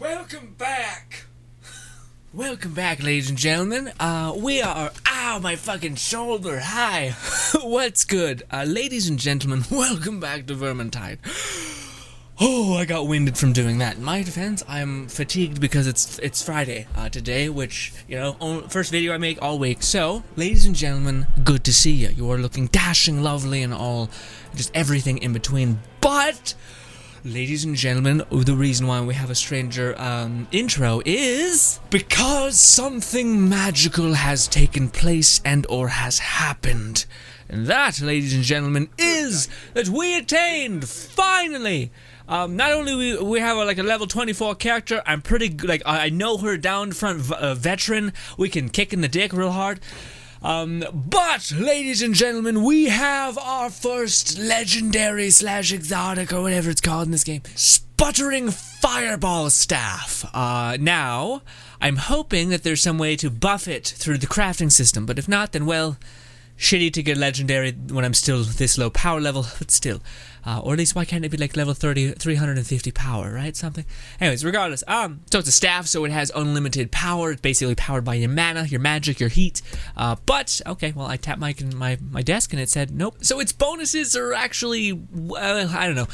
Welcome back! Welcome back, ladies and gentlemen. We are... Ow, my fucking shoulder. Hi. What's good? Ladies and gentlemen, welcome back to Vermintide. Oh, I got winded from doing that. In my defense, I'm fatigued because it's Friday today, which, you know, first video I make all week. So, ladies and gentlemen, good to see you. You are looking dashing, lovely, and all, just everything in between. But... ladies and gentlemen, the reason why we have a stranger intro is because something magical has taken place and or has happened. And that, ladies and gentlemen, is that we attained, finally, not only we have a level 24 character. I'm pretty good, I know her down front, veteran. We can kick in the dick real hard. But, ladies and gentlemen, we have our first legendary / exotic, or whatever it's called in this game, Suttering Fireball Staff. Now, I'm hoping that there's some way to buff it through the crafting system, but if not, then, well, shitty to get legendary when I'm still this low power level, but still. Or at least, why can't it be like level 30, 350 power, right? Something. Anyways, regardless, so it's a staff, so it has unlimited power. It's basically powered by your mana, your magic, your heat. But, okay, well, I tapped my desk and it said nope. So its bonuses are actually, I don't know.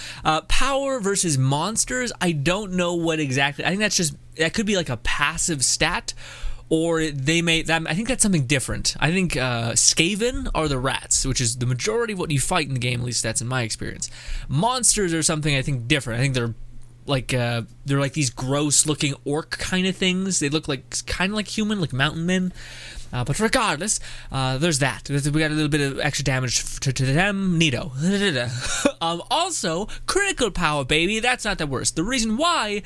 Power versus monsters, I don't know what exactly. I think that could be like a passive stat. Or they may, I think that's something different. I think Skaven are the rats, which is the majority of what you fight in the game, at least that's in my experience. Monsters are something I think different. I think they're like these gross looking orc kind of things. They look like kind of like human, like mountain men. But regardless, there's that. We got a little bit of extra damage to them. Neato. Also, critical power, baby. That's not the worst. The reason why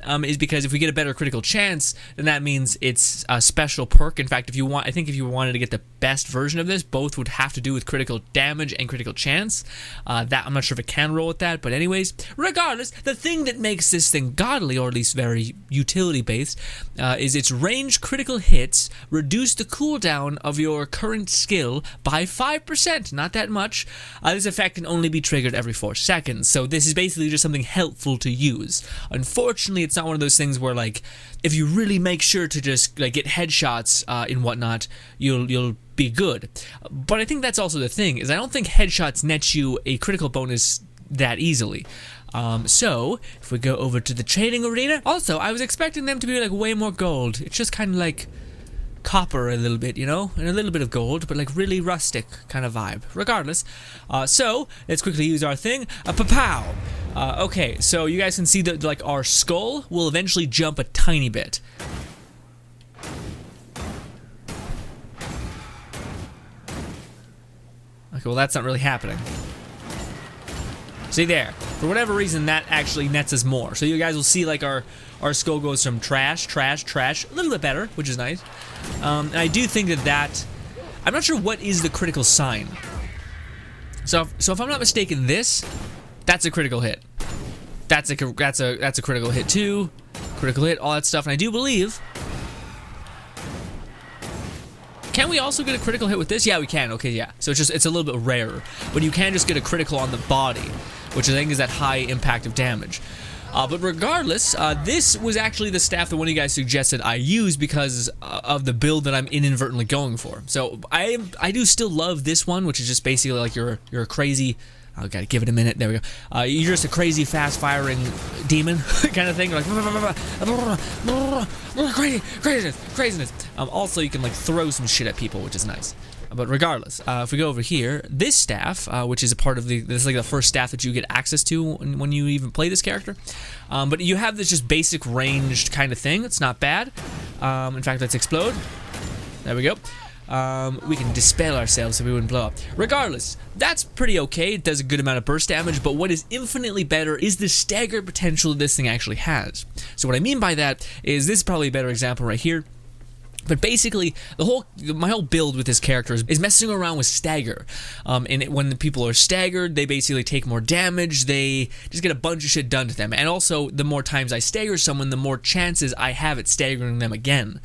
is because if we get a better critical chance, then that means it's a special perk. In fact, if you wanted to get the best version of this, both would have to do with critical damage and critical chance. That I'm not sure if it can roll with that, but anyways, regardless, the thing that makes this thing godly, or at least very utility based, is its range critical hits reduce the cooldown of your current skill by 5%, not that much. This effect can only be triggered every 4 seconds, so this is basically just something helpful to use. Unfortunately, it's not one of those things where, like, if you really make sure to just like get headshots and whatnot, you'll be good. But I think that's also the thing, is I don't think headshots net you a critical bonus that easily. So, if we go over to the trading arena, also, I was expecting them to be like way more gold. It's just kind of like copper a little bit, you know, and a little bit of gold, but like really rustic kind of vibe. Regardless, so let's quickly use our thing. Pow. Okay, so you guys can see that like our skull will eventually jump a tiny bit. Okay, well that's not really happening. See there, for whatever reason that actually nets us more. So you guys will see like our skull goes from trash, a little bit better, which is nice. And I do think that I'm not sure what is the critical sign. So if I'm not mistaken, that's a critical hit. That's a critical hit too. Critical hit, all that stuff. And I do believe. Can we also get a critical hit with this? Yeah, we can. Okay, yeah. So it's a little bit rarer, but you can just get a critical on the body, which I think is that high impact of damage. But regardless, this was actually the staff that one of you guys suggested I use because of the build that I'm inadvertently going for. So I do still love this one, which is just basically like you're a crazy. I gotta give it a minute. There we go. You're just a crazy, fast-firing demon kind of thing. Like craziness. Also, you can like throw some shit at people, which is nice. But regardless, if we go over here, this staff, which is a part of this is like the first staff that you get access to when you even play this character. But you have this just basic ranged kind of thing. It's not bad. In fact, let's explode. There we go. We can dispel ourselves so we wouldn't blow up. Regardless, that's pretty okay. It does a good amount of burst damage, but what is infinitely better is the stagger potential that this thing actually has. So what I mean by that is this is probably a better example right here. But basically, my whole build with this character is messing around with stagger. When the people are staggered, they basically take more damage. They just get a bunch of shit done to them. And also, the more times I stagger someone, the more chances I have at staggering them again.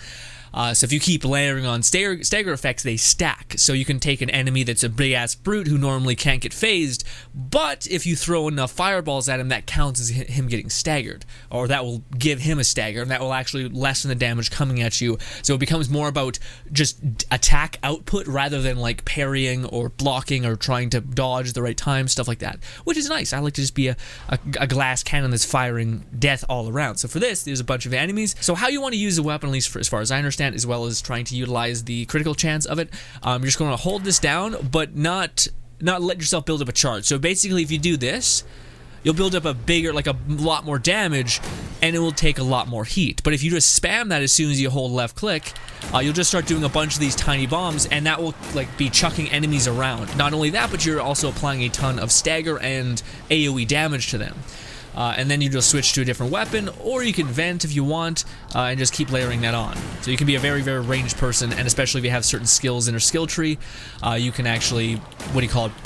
So if you keep layering on stagger effects, they stack. So you can take an enemy that's a big-ass brute who normally can't get phased, but if you throw enough fireballs at him, that counts as him getting staggered, or that will give him a stagger, and that will actually lessen the damage coming at you. So it becomes more about just attack output rather than like parrying or blocking or trying to dodge the right time, stuff like that, which is nice. I like to just be a glass cannon that's firing death all around. So for this, there's a bunch of enemies. So how you want to use the weapon, at least as far as I understand, as well as trying to utilize the critical chance of it, you're just going to hold this down, but not let yourself build up a charge. So basically, if you do this, you'll build up a lot more damage, and it will take a lot more heat. But if you just spam that as soon as you hold left click, you'll just start doing a bunch of these tiny bombs, and that will like be chucking enemies around. Not only that, but you're also applying a ton of stagger and AoE damage to them. And then you just switch to a different weapon, or you can vent if you want, and just keep layering that on. So you can be a very, very ranged person, and especially if you have certain skills in your skill tree, you can actually,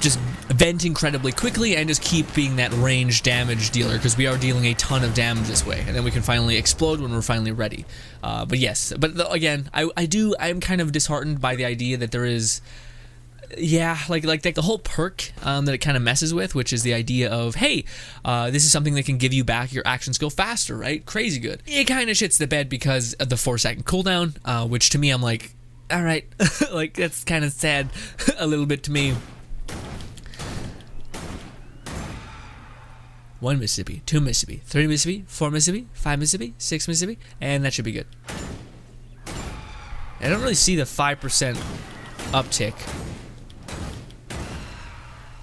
just vent incredibly quickly and just keep being that range damage dealer, because we are dealing a ton of damage this way, and then we can finally explode when we're finally ready. But yes, again, I'm kind of disheartened by the idea that there is... Yeah, like the whole perk that it kind of messes with, which is the idea of, hey, this is something that can give you back your action skill faster, right? Crazy good. It kind of shits the bed because of the 4-second cooldown, which to me, I'm like, all right, like that's kind of sad a little bit to me. 1 Mississippi, 2 Mississippi, 3 Mississippi, 4 Mississippi, 5 Mississippi, 6 Mississippi, and that should be good. I don't really see the 5% uptick.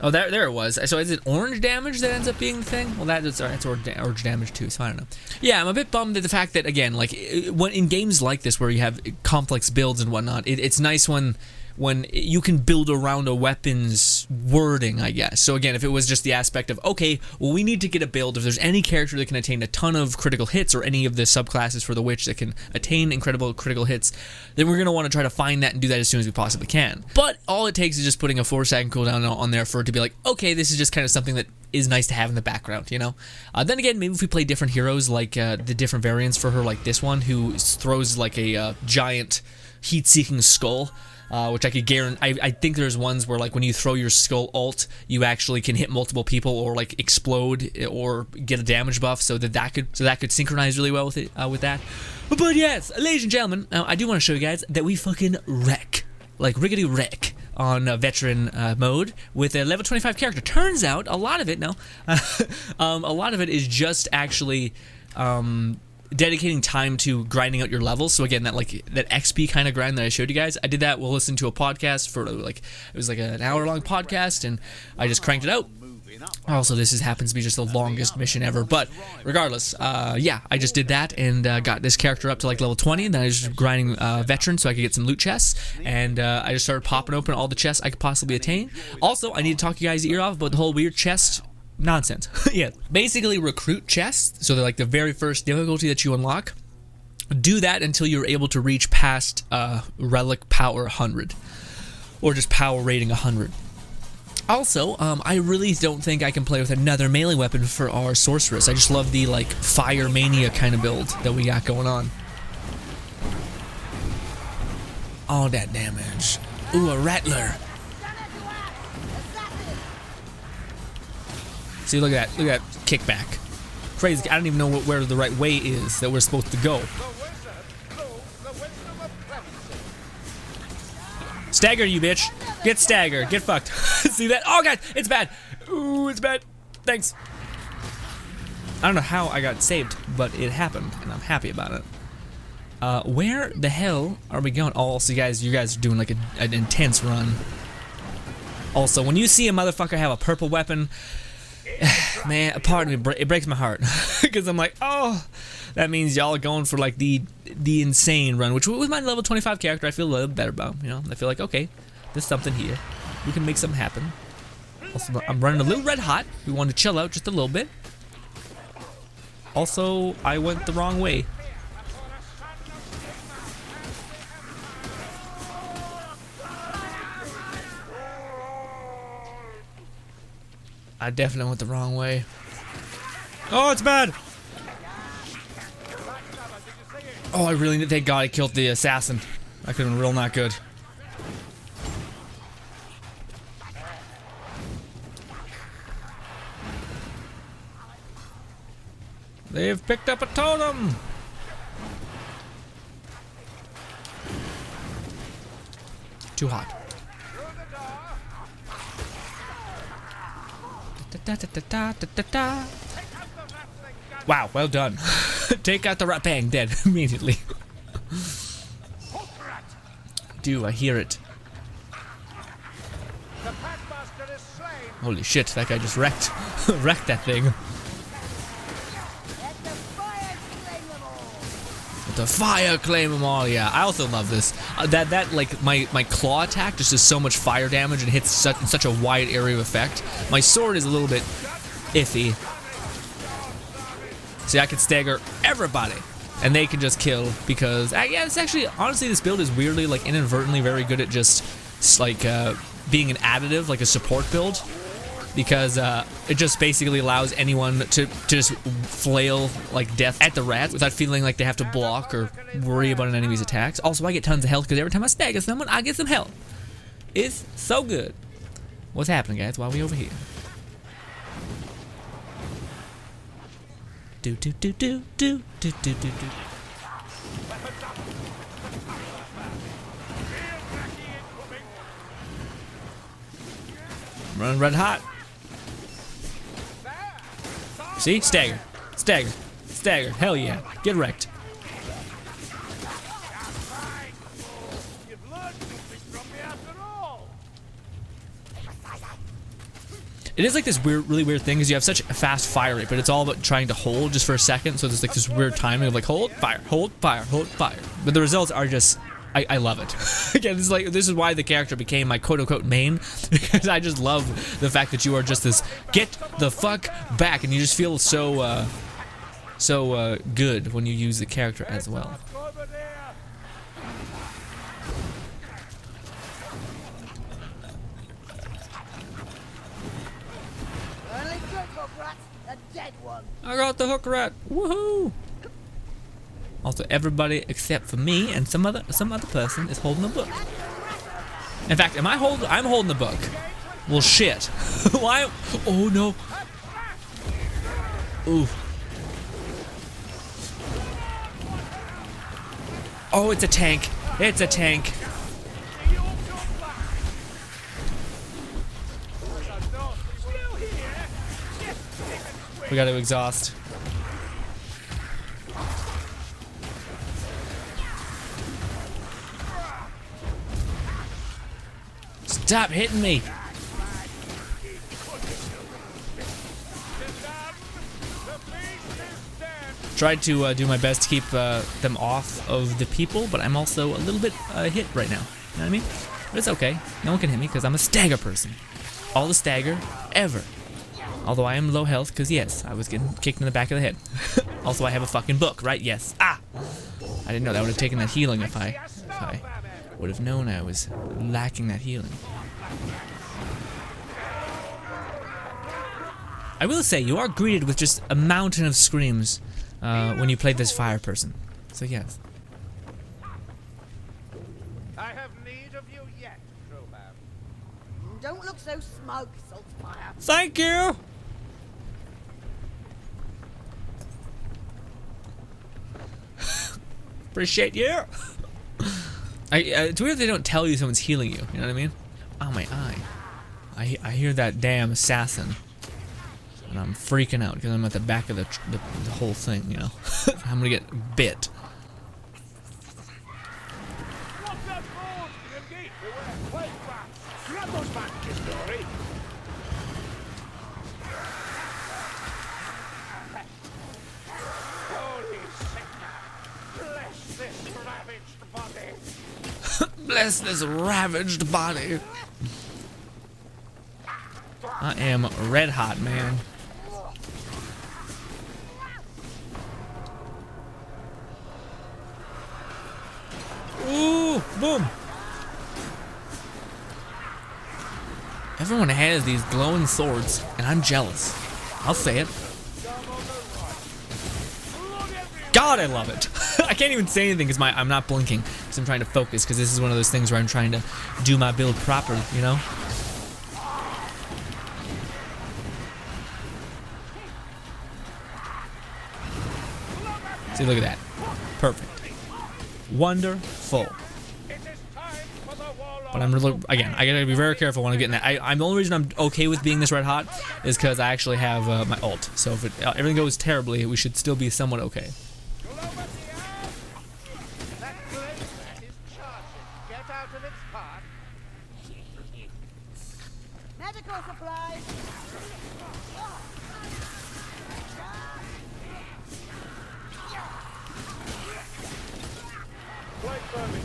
Oh, there it was. So is it orange damage that ends up being the thing? Well, that's orange damage too, so I don't know. Yeah, I'm a bit bummed at the fact that, again, like, when in games like this where you have complex builds and whatnot, it's nice when you can build around a weapon's wording, I guess. So again, if it was just the aspect of, okay, well, we need to get a build, if there's any character that can attain a ton of critical hits, or any of the subclasses for the witch that can attain incredible critical hits, then we're going to want to try to find that and do that as soon as we possibly can. But all it takes is just putting a 4-second cooldown on there for it to be like, okay, this is just kind of something that is nice to have in the background, you know? Then again, maybe if we play different heroes, like the different variants for her, like this one, who throws like a giant heat-seeking skull, which I could guarantee. I think there's ones where, like, when you throw your skull ult, you actually can hit multiple people, or like explode, or get a damage buff, so that could synchronize really well with it, with that. But yes, ladies and gentlemen, I do want to show you guys that we fucking wreck, like riggedy wreck, on veteran mode with a level 25 character. Turns out a lot of it a lot of it is just actually dedicating time to grinding out your levels. So again, that XP kind of grind that I showed you guys, I did that while listening to a podcast for it was like an hour-long podcast, and I just cranked it out. Also, this happens to be just the longest mission ever, but regardless, yeah, I just did that and got this character up to like level 20, and then I was just grinding veteran so I could get some loot chests, and I just started popping open all the chests I could possibly attain. Also, I need to talk you guys' ear off about the whole weird chest nonsense. Yeah, basically recruit chests, so they're like the very first difficulty that you unlock. Do that until you're able to reach past relic power 100, or just power rating 100. Also, I really don't think I can play with another melee weapon for our sorceress. I just love the like fire mania kind of build that we got going on. All that damage. Ooh, a rattler. See, look at that kickback. Crazy. I don't even know where the right way is that we're supposed to go. Stagger, you bitch. Get staggered. Get fucked. See that? Oh, God. It's bad. Ooh, it's bad. Thanks. I don't know how I got saved, but it happened, and I'm happy about it. Where the hell are we going? Oh, so you guys are doing like an intense run. Also, when you see a motherfucker have a purple weapon, man, pardon me, it breaks my heart. Because I'm like, oh, that means y'all are going for like the insane run, which with my level 25 character I feel a little better about, you know? I feel like, okay, there's something here. We can make something happen. Also, I'm running a little red hot. We want to chill out just a little bit. Also, I went the wrong way. I definitely went the wrong way. Oh, it's bad! Oh, I really need. Thank God I killed the assassin. That could have been real not good. They've picked up a totem. Too hot. Wow, well done. Take out the rat. Bang, dead immediately. Do I hear it? Holy shit, that guy just wrecked wrecked that thing. The fire claim them all, yeah. I also love this. That like my claw attack just does so much fire damage and hits such a wide area of effect. My sword is a little bit iffy. See, I can stagger everybody, and they can just kill because yeah, it's actually honestly this build is weirdly like inadvertently very good at just like being an additive, like a support build. Because it just basically allows anyone to just flail like death at the rat without feeling like they have to block or worry about an enemy's attacks. Also, I get tons of health because every time I stagger someone, I get some health. It's so good. What's happening, guys? Why are we over here? Do do do do do do do do do. Run red hot. See? Stagger. Stagger. Stagger. Hell yeah. Get wrecked. It is like this weird, really weird thing is you have such a fast fire rate, but it's all about trying to hold just for a second. So there's like this weird timing of like hold, fire, hold, fire, hold, fire. But the results are just, I love it. Again, this is why the character became my quote-unquote main, because I just love the fact that you are just this get the fuck back, and you just feel so good when you use the character as well. I got the hook rat. Woohoo! Also, everybody except for me and some other person is holding the book. In fact, I'm holding the book. Well, shit. Why? Oh no. Ooh. Oh, it's a tank. It's a tank. We got to exhaust. Stop hitting me! Tried to do my best to keep them off of the people, but I'm also a little bit hit right now. You know what I mean? But it's okay. No one can hit me because I'm a stagger person. All the stagger ever. Although I am low health because yes, I was getting kicked in the back of the head. Also, I have a fucking book, right? Yes. Ah! I didn't know that would have taken that healing if I would have known I was lacking that healing. I will say, you are greeted with just a mountain of screams when you play this fire person. So yes. I have need of you yet, Crowman. Don't look so smug, Saltfire. Thank you! Appreciate you! It's weird if they don't tell you someone's healing you, you know what I mean? Oh, my eye. I hear that damn assassin. And I'm freaking out because I'm at the back of the whole thing, you know? I'm gonna get bit. Bless this ravaged body. I am red hot, man. Ooh, boom. Everyone has these glowing swords, and I'm jealous. I'll say it. God, I love it. I can't even say anything because I'm not blinking because I'm trying to focus, because this is one of those things where I'm trying to do my build properly, you know? See, look at that. Perfect. Wonderful. But I'm really, again, I gotta be very careful when I'm getting that. I'm the only reason I'm okay with being this red hot is because I actually have my ult. So if everything goes terribly, we should still be somewhat okay. Medical supplies.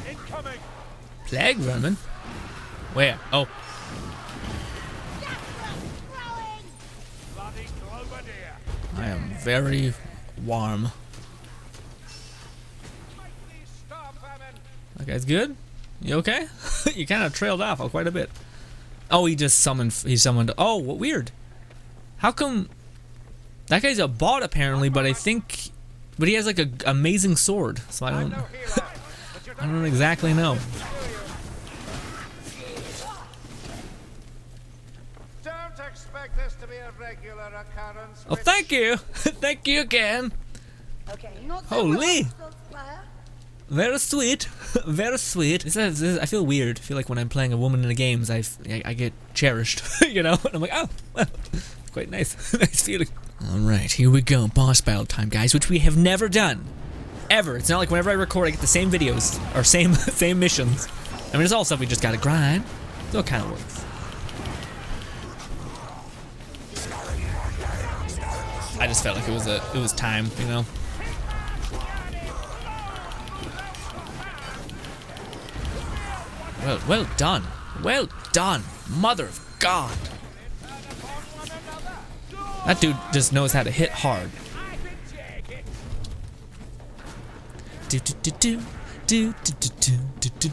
Incoming. Plague vermin? Where? Oh. I am very warm. That guy's good? You okay? You kind of trailed off quite a bit. Oh, he summoned. Oh, what weird. How come that guy's a bot apparently, but he has like an amazing sword, so I don't I don't exactly know. Don't expect this to be a regular occurrence. Oh, thank you. Thank you again. Okay, not so Holy. well, Salt Fire. Very sweet. Very sweet. I feel weird. I feel like when I'm playing a woman in the games, I get cherished, you know? And I'm like, oh, well, quite nice. Nice feeling. Alright, here we go. Boss battle time, guys, which we have never done. Ever. It's not like whenever I record, I get the same videos, or same missions. I mean, it's all stuff we just gotta grind. So it kind of works. I just felt like it was time, you know? Well done. Well done. Mother of God. That dude just knows how to hit hard. Do do do do do do do do do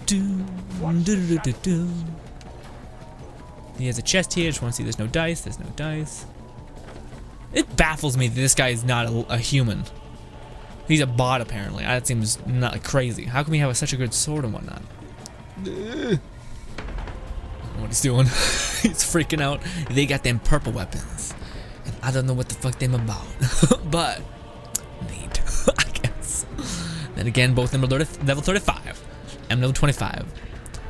do do do. He has a chest here. Just want to see. There's no dice. There's no dice. It baffles me that this guy is not a human. He's a bot apparently. That seems not like crazy. How come he have such a good sword and whatnot? I don't know what he's doing. He's freaking out. They got them purple weapons, and I don't know what the fuck them about. But neat, I guess. Then again, both of them are level 35. I'm level 25.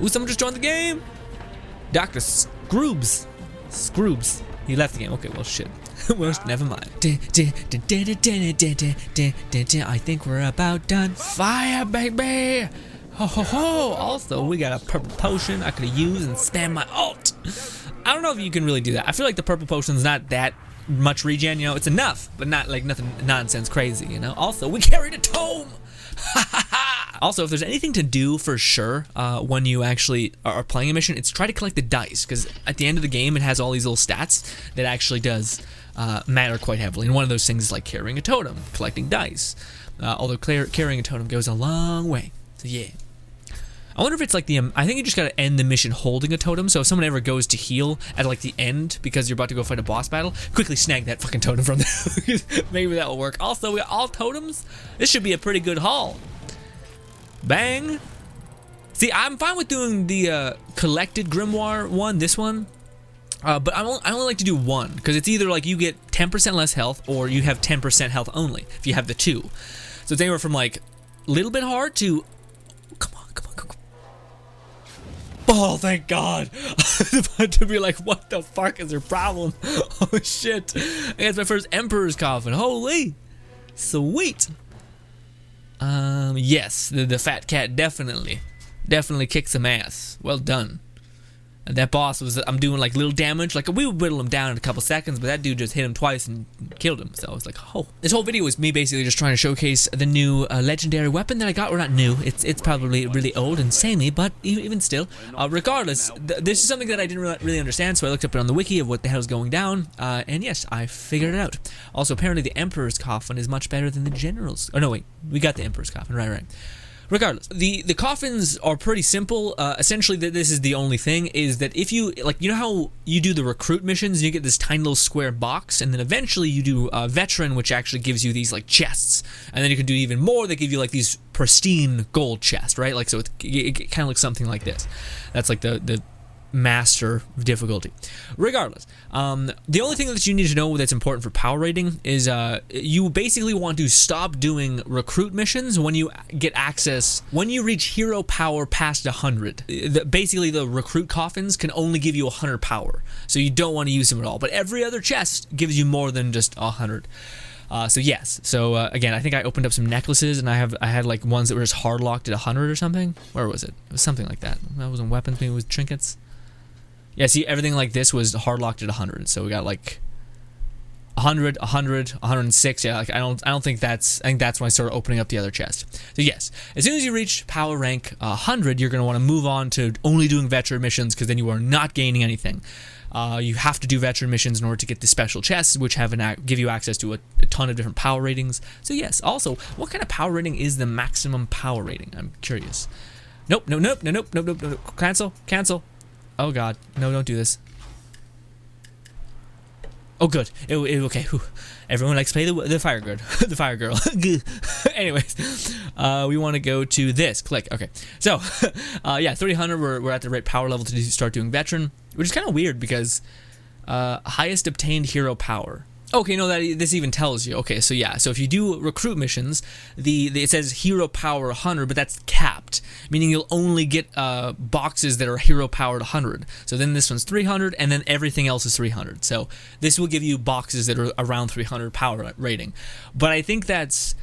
Ooh, someone just joined the game. Dr. Scroobs. He left the game. Okay, well, shit. Well, never mind. I think we're about done. Fire, baby. Ho ho ho! Also, we got a purple potion I could use and spam my ult. I don't know if you can really do that. I feel like the purple potion's not that much regen, you know? It's enough, but not like nothing nonsense crazy, you know? Also, we carried a tome! Also, if there's anything to do for sure when you actually are playing a mission, it's try to collect the dice, because at the end of the game, it has all these little stats that actually does matter quite heavily. And one of those things is like carrying a totem, collecting dice. Although carrying a totem goes a long way. So yeah. I wonder if it's like I think you just gotta end the mission holding a totem, so if someone ever goes to heal at like the end because you're about to go fight a boss battle, quickly snag that fucking totem from them. Maybe that will work. Also, we got all totems. This should be a pretty good haul. Bang. See, I'm fine with doing the collected grimoire one, this one. But I only like to do one, because it's either like you get 10% less health or you have 10% health only, if you have the two. So it's anywhere from like a little bit hard to, come on. Oh, thank God. I was about to be like, what the fuck is your problem? Oh shit. I got my first Emperor's Coffin. Holy. Sweet. Yes, the fat cat definitely kicked some ass. Well done. And that boss was, I'm doing like little damage, like we would whittle him down in a couple seconds, but that dude just hit him twice and killed him. So I was like, oh. This whole video is me basically just trying to showcase the new legendary weapon that I got. Or not new, it's probably really old and samey, but even still, regardless, this is something that I didn't really understand, so I looked up it on the wiki of what the hell's going down, and yes, I figured it out. Also, apparently the Emperor's Coffin is much better than the General's. Oh no, wait, we got the Emperor's Coffin, right. Regardless, the coffins are pretty simple. Essentially, this is the only thing, is that if you, like, you know how you do the recruit missions and you get this tiny little square box, and then eventually you do veteran, which actually gives you these like chests, and then you can do even more that give you like these pristine gold chests, right? Like, so it kind of looks something like this. That's like the master difficulty. Regardless, the only thing that you need to know that's important for power rating is you basically want to stop doing recruit missions when you get access, when you reach hero power past 100. Basically, the recruit coffins can only give you 100 power, so you don't want to use them at all, but every other chest gives you more than just 100. So yes, so again, I think I opened up some necklaces, and I had like ones that were just hard locked at 100 or something. Where was it? It was something like that. That wasn't weapons, maybe it was trinkets. Yeah, see, everything like this was hard locked at 100. So we got like 100, 100, 106. Yeah, like I don't think that's, I think that's when I started opening up the other chest. So yes, as soon as you reach power rank 100, you're going to want to move on to only doing veteran missions, because then you are not gaining anything. You have to do veteran missions in order to get the special chests, which give you access to a ton of different power ratings. So yes, also, what kind of power rating is the maximum power rating? I'm curious. Nope. Cancel. Oh god, no, don't do this. Oh good, okay. Whew. Everyone likes to play the fire girl, the fire girl. Anyways, we want to go to this. Click. Okay, so yeah, 300. We're at the right power level to start doing veteran, which is kind of weird because highest obtained hero power. Okay, no, this even tells you. Okay, so yeah, so if you do recruit missions, it says hero power 100, but that's capped, meaning you'll only get boxes that are hero powered 100. So then this one's 300, and then everything else is 300. So this will give you boxes that are around 300 power rating. But I think that's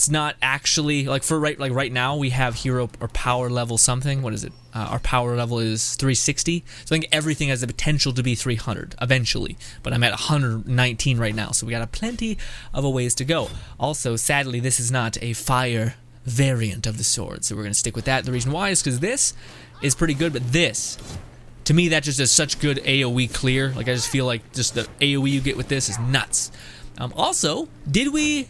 not actually, like, for right now we have hero or power level something. What is it? Our power level is 360. So I think everything has the potential to be 300 eventually. But I'm at 119 right now, so we got plenty of a ways to go. Also, sadly, this is not a fire variant of the sword, so we're gonna stick with that. The reason why is because this is pretty good, but this, to me, that just does such good AoE clear. Like, I just feel like just the AoE you get with this is nuts. Also, did we?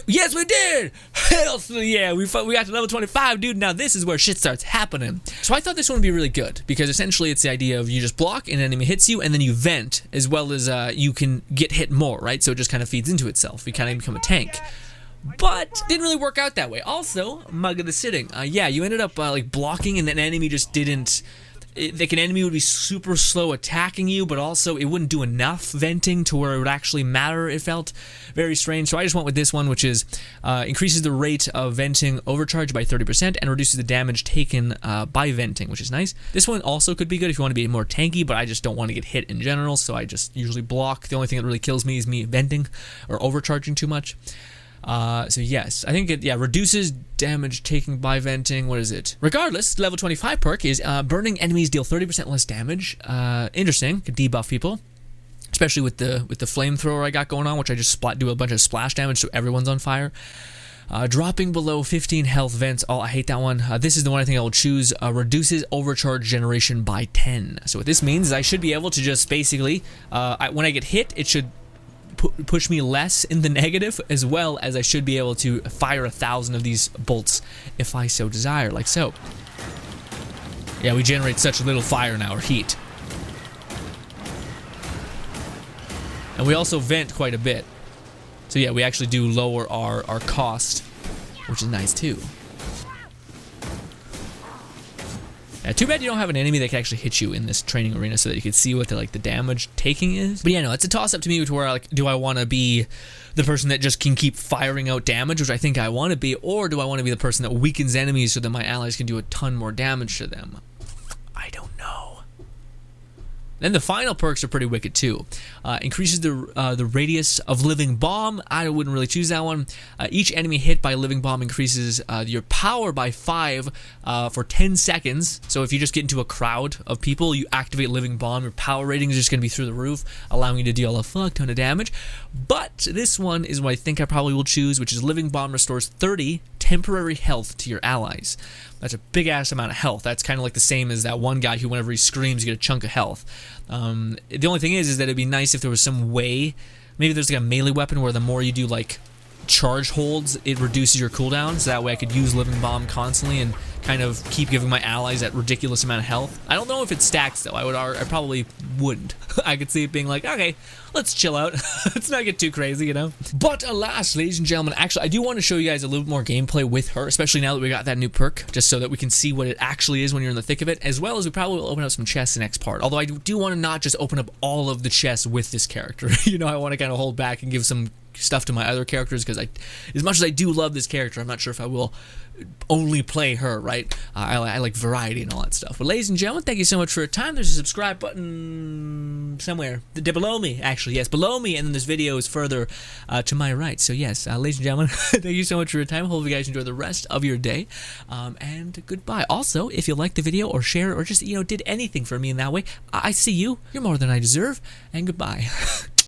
Yes, we did! Hell yeah, we got to level 25, dude. Now this is where shit starts happening. So I thought this one would be really good, because essentially it's the idea of you just block, an enemy hits you, and then you vent, as well as you can get hit more, right? So it just kind of feeds into itself. You kind of become a tank. But didn't really work out that way. Also, Mug of the Sitting. Yeah, you ended up like blocking, and then an enemy just didn't... Like, an enemy would be super slow attacking you, but also it wouldn't do enough venting to where it would actually matter. It felt very strange. So I just went with this one, which is increases the rate of venting overcharge by 30% and reduces the damage taken by venting, which is nice. This one also could be good if you want to be more tanky, but I just don't want to get hit in general, so I just usually block. The only thing that really kills me is me venting or overcharging too much. So yes, I think it, yeah, reduces damage taken by venting. What is it? Regardless, level 25 perk is burning enemies deal 30% less damage. Interesting, could debuff people, especially with the flamethrower I got going on, which I just do a bunch of splash damage so everyone's on fire. Dropping below 15 health vents. Oh, I hate that one. This is the one I think I will choose. Reduces overcharge generation by 10. So what this means is I should be able to just basically, when I get hit, it should push me less in the negative, as well as I should be able to fire 1,000 of these bolts if I so desire, like so. Yeah, we generate such little fire now, or heat. And we also vent quite a bit. So yeah, we actually do lower our cost, which is nice too. Too bad you don't have an enemy that can actually hit you in this training arena so that you can see what the damage taking is. But yeah, no, it's a toss up to me to where, like, do I want to be the person that just can keep firing out damage, which I think I want to be, or do I want to be the person that weakens enemies so that my allies can do a ton more damage to them? I don't know. Then the final perks are pretty wicked too. Increases the radius of living bomb. I wouldn't really choose that one. Each enemy hit by a living bomb increases your power by 5 for 10 seconds. So if you just get into a crowd of people, you activate living bomb, your power rating is just going to be through the roof, allowing you to deal a fuck ton of damage. But this one is what I think I probably will choose, which is living bomb restores 30 temporary health to your allies. That's a big ass amount of health. That's kind of like the same as that one guy who, whenever he screams, you get a chunk of health. The only thing is that it'd be nice if there was some way, maybe there's like a melee weapon where the more you do like charge holds, it reduces your cooldown, so that way I could use Living Bomb constantly and kind of keep giving my allies that ridiculous amount of health. I don't know if it stacks though. I probably wouldn't. I could see it being like, okay, let's chill out. Let's not get too crazy, you know? But alas, ladies and gentlemen, actually I do want to show you guys a little bit more gameplay with her, especially now that we got that new perk, just so that we can see what it actually is when you're in the thick of it, as well as we probably will open up some chests in the next part. Although I do want to not just open up all of the chests with this character. You know, I want to kind of hold back and give some stuff to my other characters, because as much as I do love this character, I'm not sure if I will only play her, right? I like variety and all that stuff. But ladies and gentlemen, thank you so much for your time. There's a subscribe button somewhere below me, actually. Yes, below me, and then this video is further to my right. So yes, ladies and gentlemen, thank you so much for your time. Hope you guys enjoy the rest of your day, and goodbye. Also, if you liked the video or share it or just, you know, did anything for me in that way, I see you. You're more than I deserve, and goodbye.